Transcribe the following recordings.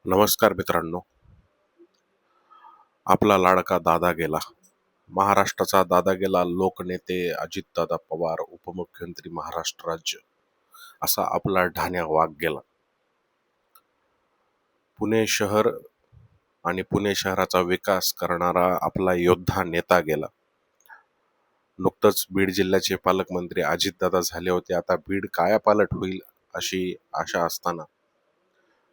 नमस्कार मित्रांनो. आपला लाडका दादा गेला. महाराष्ट्राचा दादा गेला. लोकनेते अजितदादा पवार, उपमुख्यमंत्री महाराष्ट्र राज्य, असा आपला ढाण्या वाघ गेला. पुणे शहर आणि पुणे शहराचा विकास करणारा आपला योद्धा नेता गेला. नुकतंच बीड जिल्ह्याचे पालकमंत्री अजितदादा झाले होते. आता बीड कायापालट होईल अशी आशा असताना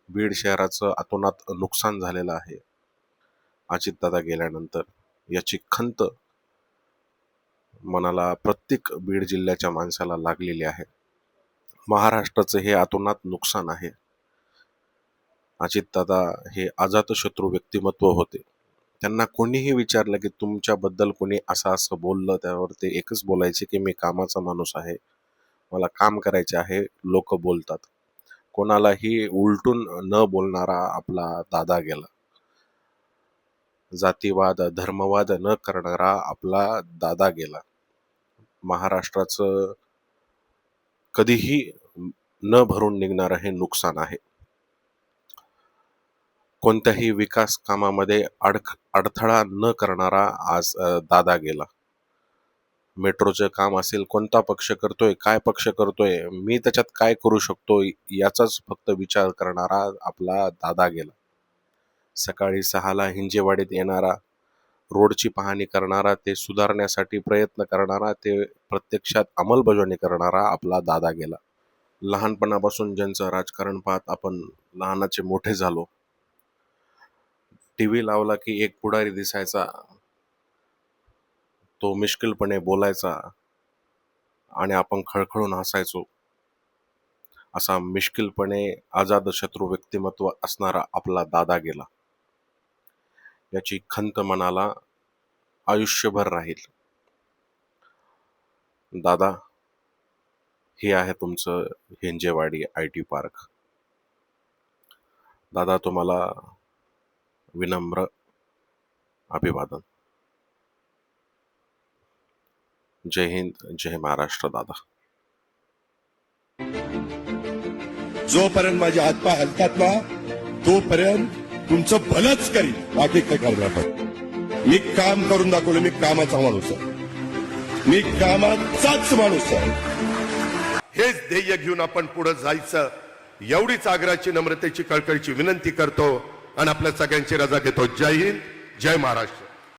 बीड शहराचं अतोनात नुकसान झालेलं आहे. अजितदादा गेल्यानंतर याची खंत मनाला प्रत्येक बीड जिल्ह्याच्या माणसाला लागलेली आहे. महाराष्ट्राचं हे अतोनात नुकसान आहे. अजितदादा हे अजातशत्रू व्यक्तिमत्व होते. त्यांना कोणीही विचारलं की तुमच्याबद्दल कोणी असं बोललं, त्यावर ते एकच बोलायचे की मी कामाचा माणूस आहे, मला काम करायचे आहे. लोक बोलतात. कोणालाही उलटून न बोलणारा आपला दादा गेला. जातीवाद, धर्मवाद न करणारा आपला दादा गेला. महाराष्ट्राचं कधीही न भरून निघणारं हे नुकसान आहे. कोणत्याही विकास कामामध्ये अडथळा न करणारा आज दादा गेला. मेट्रोचं काम असेल, कोणता पक्ष करतोय, काय पक्ष करतोय, मी त्याच्यात काय करू शकतो, याचाच फक्त विचार करणारा आपला दादा गेला. सकाळी 6ला हिंजेवाडीत येणारा, रोडची पाहणी करणारा, ते सुधारण्यासाठी प्रयत्न करणारा, ते प्रत्यक्षात अंमलबजावणी करणारा आपला दादा गेला. लहानपणापासून ज्यांचं राजकारण पाहत आपण लहानाचे मोठे झालो. टीव्ही लावला की एक पुढारी दिसायचा, तो मिश्किलपणे बोलायचा आणि आपण खळखळून हसायचो. असा मिश्किलपणे अजातशत्रू व्यक्तिमत्व असणारा आपला दादा गेला. याची खंत मनाला आयुष्यभर राहील. दादा, हे आहे तुमचं हिंजेवाडी IT पार्क. दादा, तुम्हाला विनम्र अभिवादन. जय हिंद, जय महाराष्ट्र. दादा, जोपर्यंत माझे हातपाय हलतात ना, तोपर्यंत तुमचं भलंच करीन, बाकी काय करणार नाही. मी काम करून दाखवलं. मी कामाचा माणूस आहे. मी कामाचाच माणूस आहे. हेच ध्येय घेऊन आपण पुढे जायचं, एवढीच आग्रहाची, नम्रतेची, कळकळीची विनंती करतो आणि आपल्या सगळ्यांची रजा घेतो. जय हिंद, जय महाराष्ट्र.